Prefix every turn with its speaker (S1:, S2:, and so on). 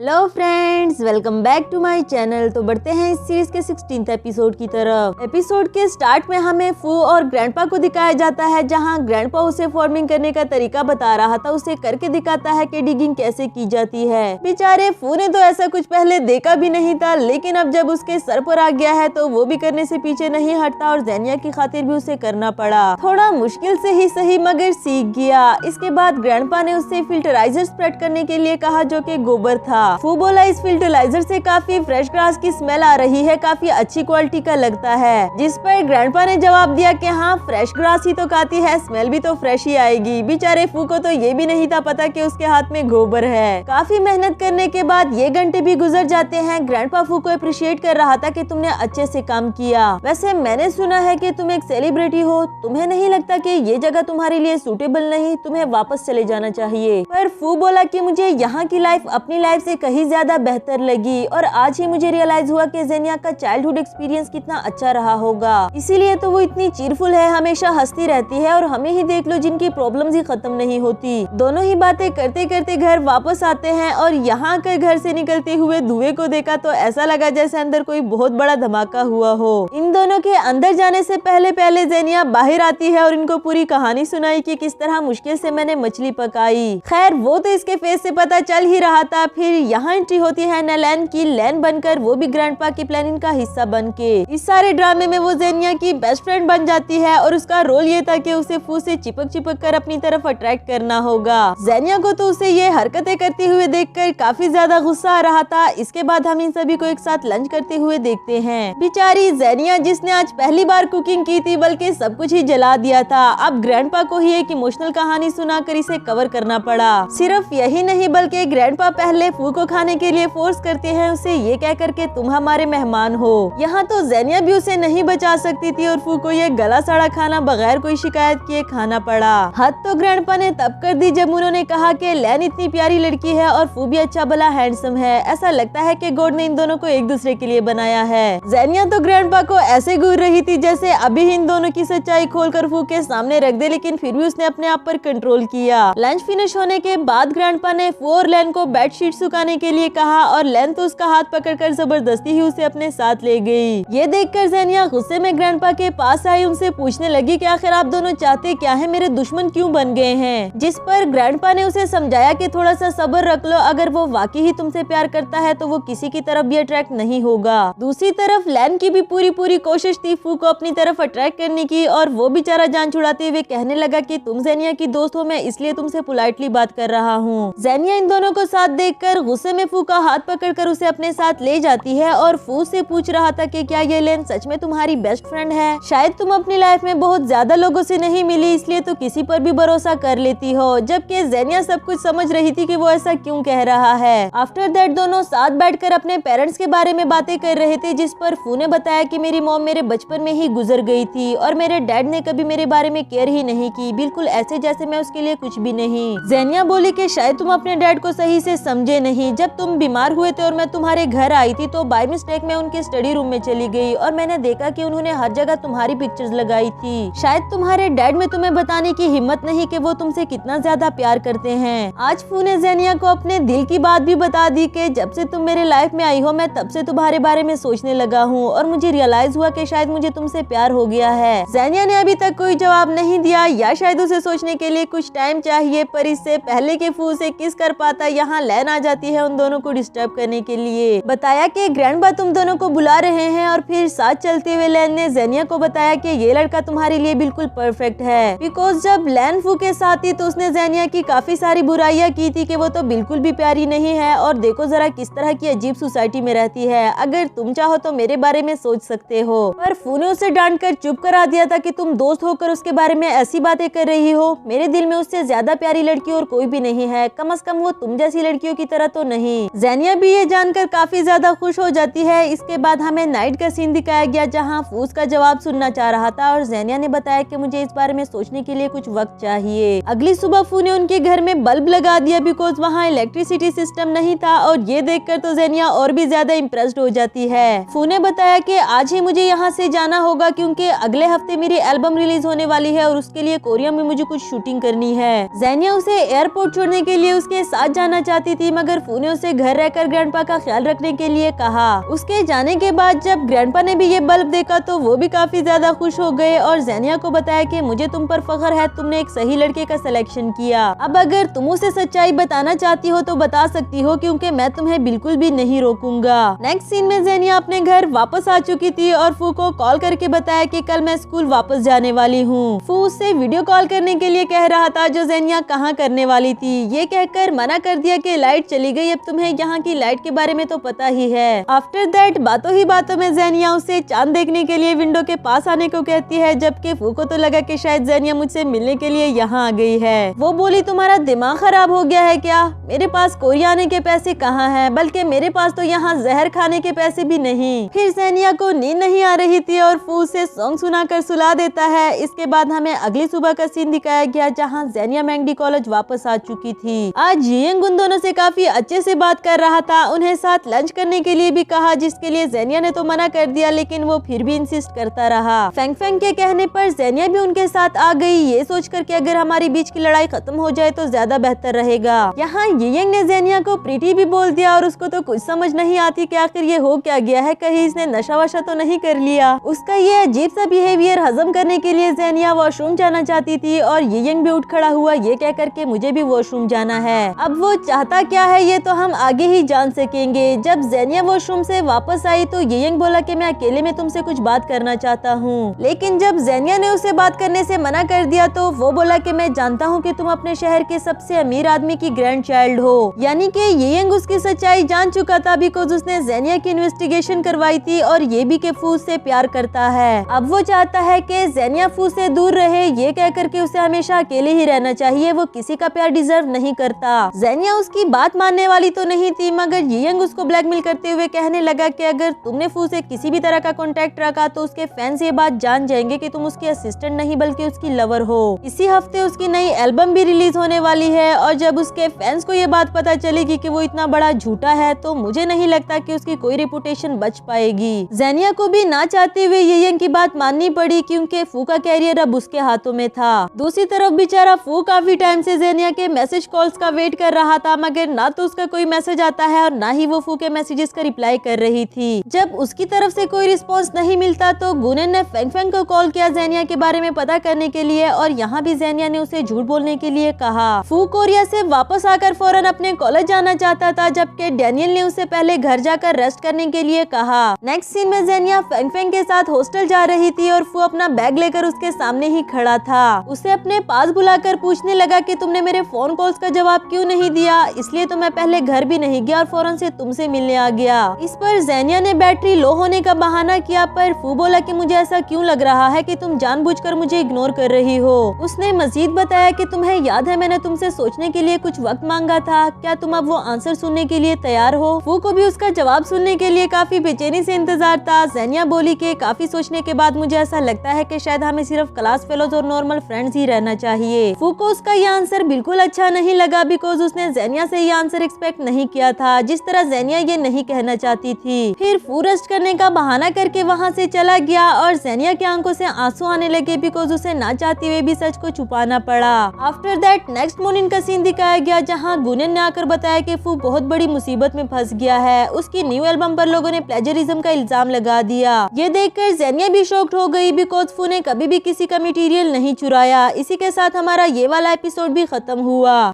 S1: Hello friends, welcome back to my channel. तो बढ़ते हैं इस सीरीज के 16th एपिसोड की तरफ। एपिसोड के स्टार्ट में हमें फू और ग्रैंडपा को दिखाया जाता है, जहां ग्रैंडपा उसे फार्मिंग करने का तरीका बता रहा था। उसे करके दिखाता है कि डिगिंग कैसे की जाती है। बेचारे फू ने तो ऐसा कुछ पहले देखा भी नहीं था, लेकिन अब जब उसके सर पर आ गया है तो वो भी करने से पीछे नहीं हटता और ज़ेनिया की खातिर भी उसे करना पड़ा। थोड़ा मुश्किल से ही सही, मगर सीख गया। इसके बाद ग्रैंडपा ने उससे फिल्टराइजर स्प्रेड करने के लिए कहा, जो कि गोबर था। फू बोला इस फिल्टराइजर से काफी फ्रेश ग्रास की स्मेल आ रही है, काफी अच्छी क्वालिटी का लगता है। जिस पर ग्रैंडपा ने जवाब दिया कि हाँ, फ्रेश ग्रास ही तो खाती है, स्मेल भी तो फ्रेश ही आएगी। बेचारे फू को तो ये भी नहीं था पता कि उसके हाथ में गोबर है। काफी मेहनत करने के बाद ये घंटे भी गुजर जाते हैं। ग्रैंडपा फू को अप्रिशिएट कर रहा था कि तुमने अच्छे से काम किया। वैसे मैंने सुना है कि तुम एक सेलिब्रिटी हो, तुम्हें नहीं लगता कि ये जगह तुम्हारे लिए सूटेबल नहीं, तुम्हें वापस चले जाना चाहिए। पर फू बोला कि मुझे यहाँ की लाइफ अपनी लाइफ से कहीं ज्यादा बेहतर लगी और आज ही मुझे रियलाइज हुआ कि ज़ेनिया का चाइल्डहुड एक्सपीरियंस कितना अच्छा रहा होगा। इसीलिए तो वो इतनी चीरफुल है, हमेशा हंसती रहती है। और हमें ही देख लो, जिनकी प्रॉब्लम्स ही खत्म नहीं होती। दोनों ही बातें करते करते घर वापस आते हैं और यहाँ आकर घर से निकलते हुए धुएं को देखा तो ऐसा लगा जैसे अंदर कोई बहुत बड़ा धमाका हुआ हो। इन दोनों के अंदर जाने से पहले पहले ज़ेनिया बाहर आती है और इनको पूरी कहानी सुनाई कि किस तरह मुश्किल से मैंने मछली पकाई। खैर वो तो इसके फेस से पता चल ही रहा था। फिर यहाँ एंट्री होती है नैलैन की, लैन बनकर वो भी ग्रैंडपा की प्लानिंग का हिस्सा बनके। इस सारे ड्रामे में वो ज़ेनिया की बेस्ट फ्रेंड बन जाती है और उसका रोल ये था कि उसे फू से चिपक कर अपनी तरफ अट्रैक्ट करना होगा। ज़ेनिया को तो उसे ये हरकतें करते हुए देखकर काफी ज्यादा गुस्सा आ रहा था। इसके बाद हम इन सभी को एक साथ लंच करते हुए देखते हैं। बेचारी ज़ेनिया, जिसने आज पहली बार कुकिंग की थी, बल्कि सब कुछ ही जला दिया था, अब ग्रैंडपा को ही एक इमोशनल कहानी सुनाकर इसे कवर करना पड़ा। सिर्फ यही नहीं, बल्कि ग्रैंडपा पहले फू को खाने के लिए फोर्स करते हैं, उसे ये कह करके तुम हमारे मेहमान हो। यहाँ तो ज़ेनिया भी उसे नहीं बचा सकती थी और फू को ये गला सड़ा खाना बगैर कोई शिकायत किए खाना पड़ा। हद तो ग्रैंडपा ने तब कर दी जब उन्होंने कहा कि लैन इतनी प्यारी लड़की है और फू भी अच्छा भला हैंडसम है। ऐसा लगता है कि गॉड ने इन दोनों को एक दूसरे के लिए बनाया है। ज़ेनिया तो ग्रैंडपा को ऐसे घूर रही थी जैसे अभी इन दोनों की सच्चाई खोलकर फू के सामने रख दे, लेकिन फिर भी उसने अपने आप पर कंट्रोल किया। लंच फिनिश होने के बाद ग्रैंडपा ने फू और लैन को बेडशीट सुखाने के लिए कहा और लैन तो उसका हाथ पकड़कर जबरदस्ती ही उसे अपने साथ ले गई। ये देखकर ज़ेनिया गुस्से में ग्रैंडपा के पास आई, उनसे पूछने लगी कि आखिर आप दोनों चाहते क्या है, मेरे दुश्मन क्यों बन गए हैं। जिस पर ग्रैंडपा ने उसे समझाया कि थोड़ा सा सब्र रख लो, अगर वो वाकई ही तुमसे प्यार करता है तो वो किसी की तरफ भी अट्रैक्ट नहीं होगा। दूसरी तरफ लैन की भी पूरी कोशिश थी फू को अपनी तरफ अट्रैक्ट करने की, और वो बेचारा जान छुड़ाते हुए कहने लगा कि तुम ज़ेनिया की दोस्त हो, मैं इसलिए तुमसे पोलाइटली बात कर रहा हूँ। ज़ेनिया इन दोनों को साथ देखकर गुस्से में फू का हाथ पकड़कर उसे अपने साथ ले जाती है और फू से पूछ रहा था कि क्या ये लैन सच में तुम्हारी बेस्ट फ्रेंड है? शायद तुम अपनी लाइफ में बहुत ज्यादा लोगों से नहीं मिली, इसलिए तो किसी पर भी भरोसा कर लेती हो। जबकि ज़ेनिया सब कुछ समझ रही थी कि वो ऐसा क्यों कह रहा है। आफ्टर दैट दोनों साथ बैठकर अपने पेरेंट्स के बारे में बातें कर रहे थे, जिस पर फू ने बताया कि मेरी मॉम मेरे बचपन में ही गुजर गई थी और मेरे डैड ने कभी मेरे बारे में केयर ही नहीं की, बिल्कुल ऐसे जैसे मैं उसके लिए कुछ भी नहीं। ज़ेनिया बोली कि शायद तुम अपने डैड को सही से समझे नहीं। जब तुम बीमार हुए थे और मैं तुम्हारे घर आई थी तो बाय मिस्टेक मैं उनके स्टडी रूम में चली गई और मैंने देखा कि उन्होंने हर जगह तुम्हारी पिक्चर्स लगाई थी। शायद तुम्हारे डैड में तुम्हें बताने की हिम्मत नहीं कि वो तुमसे कितना ज्यादा प्यार करते हैं। आज फू ने ज़ेनिया को अपने दिल की बात भी बता दी कि जब से तुम मेरे लाइफ में आई हो, मैं तब से तुम्हारे बारे में सोचने लगा हूँ और मुझे रियलाइज हुआ कि शायद मुझे तुमसे प्यार हो गया है। ज़ेनिया ने अभी तक कोई जवाब नहीं दिया, या शायद उसे सोचने के लिए कुछ टाइम चाहिए। पर इससे पहले कि फू से किस कर पाता, यहाँ लैन आ जाती है उन दोनों को डिस्टर्ब करने के लिए। बताया कि ग्रैंडपा तुम दोनों को बुला रहे हैं और फिर साथ चलते हुए लैन ने ज़ेनिया को बताया कि ये लड़का तुम्हारे लिए बिल्कुल परफेक्ट है। बिकॉज जब लैन फू के साथ थी तो उसने ज़ेनिया की काफी सारी बुराइयां की थी कि वो तो बिल्कुल भी प्यारी नहीं है और देखो जरा किस तरह की अजीब सोसाइटी में रहती है, अगर तुम चाहो तो मेरे बारे में सोच सकते हो। पर फू ने उसे डांट कर चुप करा दिया था कि तुम दोस्त होकर उसके बारे में ऐसी बातें कर रही हो। मेरे दिल में उससे ज्यादा प्यारी लड़की और कोई भी नहीं है, कम से कम वो तुम जैसी लड़कियों की तरह तो नहीं। ज़ेनिया भी ये जानकर काफी ज्यादा खुश हो जाती है। इसके बाद हमें नाइट का सीन दिखाया गया जहाँ फू उसका जवाब सुनना चाह रहा था और ज़ेनिया ने बताया कि मुझे इस बारे में सोचने के लिए कुछ वक्त चाहिए। अगली सुबह फू ने उनके घर में बल्ब लगा दिया बिकॉज वहाँ इलेक्ट्रिसिटी सिस्टम नहीं था, और ये देखकर तो ज़ेनिया और भी ज्यादा इम्प्रेस्ड हो जाती है। फू ने बताया कि आज ही मुझे यहाँ से जाना होगा क्योंकि अगले हफ्ते मेरी एल्बम रिलीज होने वाली है और उसके लिए कोरिया में मुझे कुछ शूटिंग करनी है। ज़ेनिया उसे एयरपोर्ट छोड़ने के लिए उसके साथ जाना चाहती थी, मगर फू ने उसे घर रहकर ग्रैंडपा का ख्याल रखने के लिए कहा। उसके जाने के बाद जब ग्रैंडपा ने भी ये बल्ब देखा तो वो भी काफी ज्यादा खुश हो गए और ज़ेनिया को बताया कि मुझे तुम पर फख्र है, तुमने एक सही लड़के का सिलेक्शन किया। अब अगर तुम उसे सच्चाई बताना चाहती हो तो बता सकती हो, क्योंकि मैं तुम्हें बिल्कुल भी नहीं रोकूंगा। नेक्स्ट सीन में ज़ेनिया अपने घर वापस आ चुकी थी और फू को कॉल करके बताया कि कल मैं स्कूल वापस जाने वाली हूँ। फू उससे वीडियो कॉल करने के लिए कह रहा था, जो ज़ेनिया कहाँ करने वाली थी। ये कहकर मना कर दिया कि लाइट चली गई, अब तुम्हें यहाँ की लाइट के बारे में तो पता ही है। आफ्टर दैट बातों ही बातों में ज़ेनिया उसे चांद देखने के लिए विंडो के पास आने को कहती है, जबकि फू को तो लगा कि शायद ज़ेनिया मुझसे मिलने के लिए यहाँ आ गई है। वो बोली, तुम्हारा दिमाग खराब हो गया है क्या? मेरे पास कोरिया आने के पैसे कहाँ हैं, बल्कि मेरे पास तो यहाँ जहर खाने के पैसे भी नहीं। फिर ज़ेनिया को नींद नहीं आ रही थी और फू उसे सॉन्ग सुनाकर सुला देता है। इसके बाद हमें अगली सुबह का सीन दिखाया गया, जहाँ ज़ेनिया मैंगडी कॉलेज वापस आ चुकी थी। आज यियांग उन दोनों से काफी अच्छे से बात कर रहा था, उन्हें साथ लंच करने के लिए भी कहा, जिसके लिए ज़ेनिया ने तो मना कर दिया, लेकिन वो फिर भी इंसिस्ट करता रहा। फेंग फेंग के कहने पर ज़ेनिया भी उनके साथ आ गई, ये सोचकर कि अगर हमारी बीच की लड़ाई खत्म हो जाए तो ज्यादा बेहतर रहेगा। यहाँ यियांग ने ज़ेनिया को प्रीटी भी बोल दिया और उसको तो कुछ समझ नहीं आती कि आखिर ये हो क्या गया है, कहीं इसने नशा वशा तो नहीं कर लिया। उसका ये अजीब सा बिहेवियर हजम करने के लिए ज़ेनिया वॉशरूम जाना चाहती थी और यियांग भी उठ खड़ा हुआ, ये कह करके मुझे भी वॉशरूम जाना है। अब वो चाहता क्या है ये तो हम आगे ही जान सकेंगे। जब ज़ेनिया वॉशरूम से वापस आई तो यियांग बोला कि मैं अकेले में तुमसे कुछ बात करना चाहता हूँ, लेकिन जब ज़ेनिया ने उसे बात करने से मना कर दिया तो वो बोला कि मैं जानता हूँ कि तुम अपने शहर के सबसे अमीर आदमी की ग्रैंड चाइल्ड हो। यानी कि यियांग उसकी सच्चाई जान चुका था, बिकॉज उसने ज़ेनिया की इन्वेस्टिगेशन करवाई थी और ये भी कि फू से प्यार करता है। अब वो चाहता है कि ज़ेनिया फू से दूर रहे, ये कह करके उसे हमेशा अकेले ही रहना चाहिए, वो किसी का प्यार डिजर्व नहीं करता। ज़ेनिया उसकी बात मानने वाली तो नहीं थी, मगर यियांग उसको ब्लैकमेल करते हुए कहने लगा कि अगर तुमने फू से किसी भी तरह का कॉन्टेक्ट रखा तो उसके फैंस ये बात जान जाएंगे कि तुम उसकी असिस्टेंट नहीं बल्कि उसकी लवर हो। इसी हफ्ते उसकी नई एल्बम भी रिलीज होने वाली है और जब उसके फैंस को ये बात पता चलेगी कि वो इतना बड़ा झूठा है तो मुझे नहीं लगता कि उसकी कोई रेपुटेशन बच पाएगी। ज़ेनिया को भी ना चाहते हुए यियांग की बात माननी पड़ी, क्योंकि फू का कैरियर अब उसके हाथों में था। दूसरी तरफ बेचारा फू काफी टाइम से ज़ेनिया के मैसेज कॉल्स का वेट कर रहा था, मगर ना तो उसका कोई मैसेज आता है और ना ही वो फू के मैसेजेस का रिप्लाई कर रही थी। जब उसकी तरफ से कोई रिस्पॉन्स नहीं मिलता तो गुनेन ने फेंग फेंग को कॉल किया ज़ेनिया के बारे में पता करने के लिए, और यहाँ भी ज़ेनिया ने उसे झूठ बोलने के लिए कहा। फू कोरिया से वापस आकर फौरन अपने कॉलेज जाना चाहता था, जबकि डैनियल ने उसे पहले घर जाकर रेस्ट करने के लिए कहा। नेक्स्ट सीन में ज़ेनिया फेंग फेंग के साथ हॉस्टल जा रही थी और फू अपना बैग लेकर उसके सामने ही खड़ा था। उसे अपने पास बुलाकर पूछने लगा कि तुमने मेरे फोन कॉल्स का जवाब क्यों नहीं दिया, इसलिए तो मैं पहले घर भी नहीं गया और फौरन से तुमसे मिलने आ गया। इस पर ज़ेनिया ने बैटरी लो होने का बहाना किया, पर फू बोला कि मुझे ऐसा क्यों लग रहा है कि तुम जानबूझकर मुझे इग्नोर कर रही हो। उसने मजीद बताया कि तुम्हें याद है मैंने तुमसे सोचने के लिए कुछ वक्त मांगा था, क्या तुम अब वो आंसर सुनने के लिए तैयार हो? फू को भी उसका जवाब सुनने के लिए काफी बेचैनी से इंतजार था। ज़ेनिया बोली कि काफी सोचने के बाद मुझे ऐसा लगता है कि शायद हमें सिर्फ क्लास फेलोज और नॉर्मल फ्रेंड्स ही रहना चाहिए। फू को उसका ये आंसर बिल्कुल अच्छा नहीं लगा, बिकॉज उसने ज़ेनिया से ये आंसर एक्सपेक्ट नहीं किया था, जिस तरह ज़ेनिया ये नहीं कहना चाहती थी। फिर फू रेस्ट करने का बहाना करके वहाँ से चला गया और ज़ेनिया की आंखों से आंसू आने लगे, बिकॉज उसे ना चाहते हुए भी सच को छुपाना पड़ा। आफ्टर दैट नेक्स्ट मॉर्निंग का सीन दिखाया गया, जहाँ गुनेन ने आकर बताया कि फू बहुत बड़ी मुसीबत में फंस गया है। उसकी न्यू एल्बम पर लोगों ने प्लेजरिज्म का इल्जाम लगा दिया। ये देखकर ज़ेनिया भी शॉक्ड हो गई, बिकॉज फू ने कभी भी किसी का मटेरियल नहीं चुराया। इसी के साथ हमारा ये वाला एपिसोड भी खत्म हुआ।